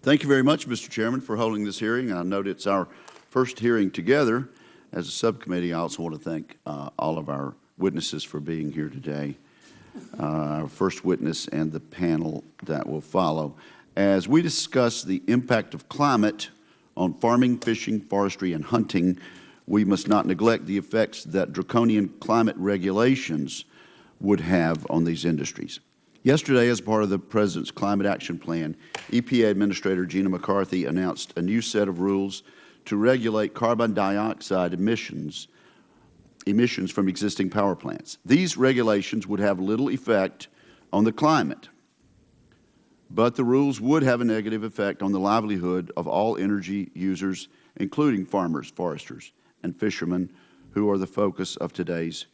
Thank you very much, Mr. Chairman, for holding this hearing. I note it's our first hearing together as a subcommittee. I also want to thank all of our witnesses for being here today, our first witness and the panel that will follow. As we discuss the impact of climate on farming, fishing, forestry, and hunting, we must not neglect the effects that draconian climate regulations would have on these industries. Yesterday, as part of the President's Climate Action Plan, EPA Administrator Gina McCarthy announced a new set of rules to regulate carbon dioxide emissions from existing power plants. These regulations would have little effect on the climate, but the rules would have a negative effect on the livelihood of all energy users, including farmers, foresters, and fishermen, who are the focus of today's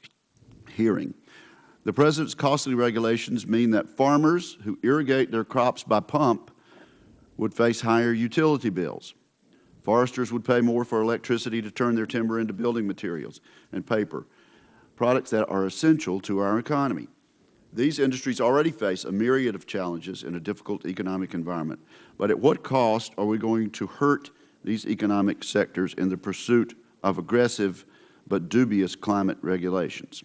hearing. The President's costly regulations mean that farmers who irrigate their crops by pump would face higher utility bills. Foresters would pay more for electricity to turn their timber into building materials and paper, products that are essential to our economy. These industries already face a myriad of challenges in a difficult economic environment. But at what cost are we going to hurt these economic sectors in the pursuit of aggressive but dubious climate regulations?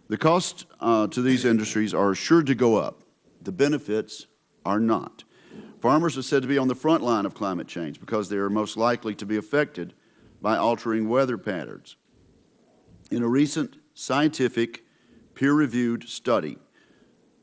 The costs to these industries are sure to go up. The benefits are not. Farmers are said to be on the front line of climate change because they are most likely to be affected by altering weather patterns. In a recent scientific, peer-reviewed study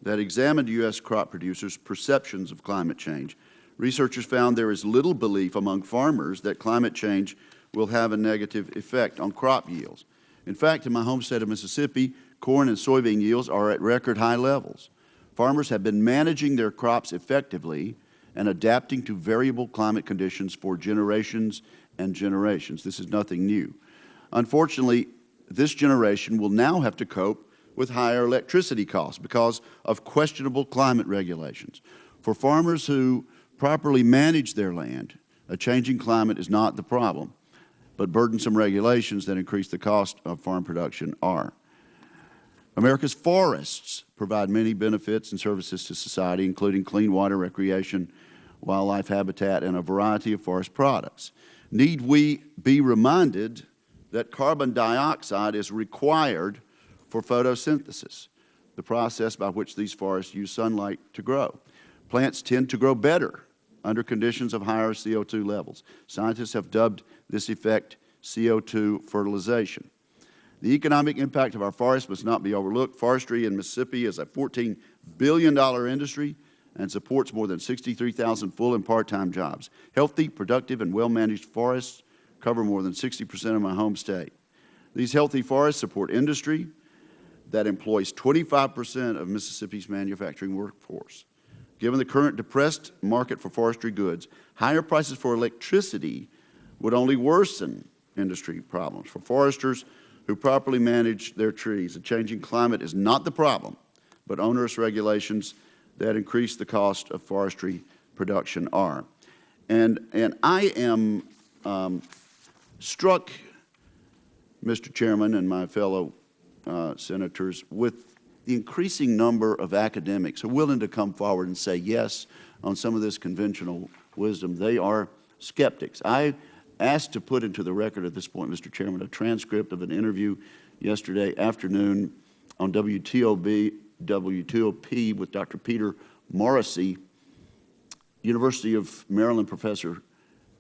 that examined U.S. crop producers' perceptions of climate change, researchers found there is little belief among farmers that climate change will have a negative effect on crop yields. In fact, in my home state of Mississippi, corn and soybean yields are at record high levels. Farmers have been managing their crops effectively and adapting to variable climate conditions for generations and generations. This is nothing new. Unfortunately, this generation will now have to cope with higher electricity costs because of questionable climate regulations. For farmers who properly manage their land, a changing climate is not the problem, but burdensome regulations that increase the cost of farm production are. America's forests provide many benefits and services to society, including clean water, recreation, wildlife habitat, and a variety of forest products. Need we be reminded that carbon dioxide is required for photosynthesis, the process by which these forests use sunlight to grow? Plants tend to grow better under conditions of higher CO2 levels. Scientists have dubbed this effect CO2 fertilization. The economic impact of our forests must not be overlooked. Forestry in Mississippi is a $14 billion industry and supports more than 63,000 full and part-time jobs. Healthy, productive, and well-managed forests cover more than 60% of my home state. These healthy forests support industry that employs 25% of Mississippi's manufacturing workforce. Given the current depressed market for forestry goods, higher prices for electricity would only worsen industry problems. For foresters who properly manage their trees, a changing climate is not the problem, but onerous regulations that increase the cost of forestry production are. And I am struck, Mr. Chairman and my fellow senators, with the increasing number of academics who are willing to come forward and say yes on some of this conventional wisdom. They are skeptics. I asked to put into the record at this point, Mr. Chairman, a transcript of an interview yesterday afternoon on WTOP with Dr. Peter Morrissey, University of Maryland professor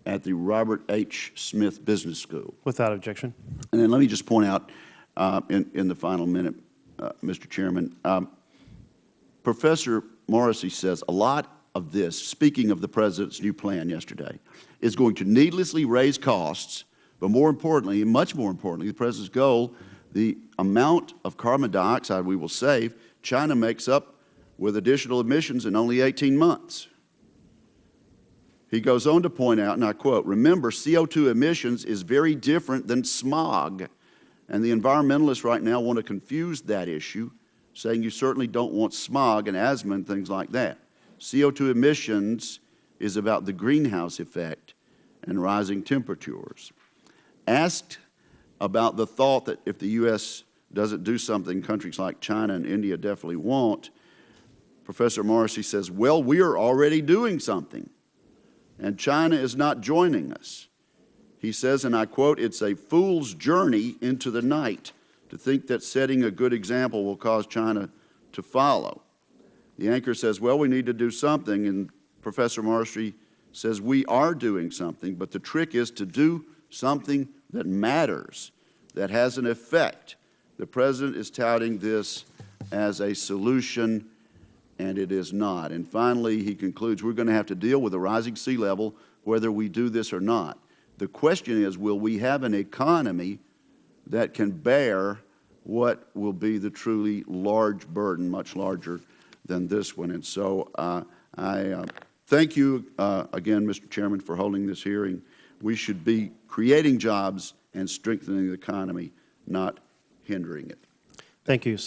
at the Robert H. Smith Business School. Without objection. And then let me just point out in the final minute, Mr. Chairman, Professor Morrissey says a lot of this, speaking of the President's new plan yesterday, is going to needlessly raise costs, but more importantly, much more importantly, the President's goal, the amount of carbon dioxide we will save, China makes up with additional emissions in only 18 months. He goes on to point out, and I quote, "Remember, CO2 emissions is very different than smog." And the environmentalists right now want to confuse that issue, saying you certainly don't want smog and asthma and things like that. CO2 emissions is about the greenhouse effect and rising temperatures. Asked about the thought that if the U.S. doesn't do something, countries like China and India definitely won't, Professor Morrissey says, well, we are already doing something. and China is not joining us. He says, and I quote, "It's a fool's journey into the night to think that setting a good example will cause China to follow." The anchor says, well, we need to do something, and Professor Marstry says we are doing something, but the trick is to do something that matters, that has an effect. The President is touting this as a solution, and it is not. And finally, he concludes, we're going to have to deal with a rising sea level whether we do this or not. The question is, will we have an economy that can bear what will be the truly large burden, much larger than this one? And so I thank you again, Mr. Chairman, for holding this hearing. We should be creating jobs and strengthening the economy, not hindering it. Thank you.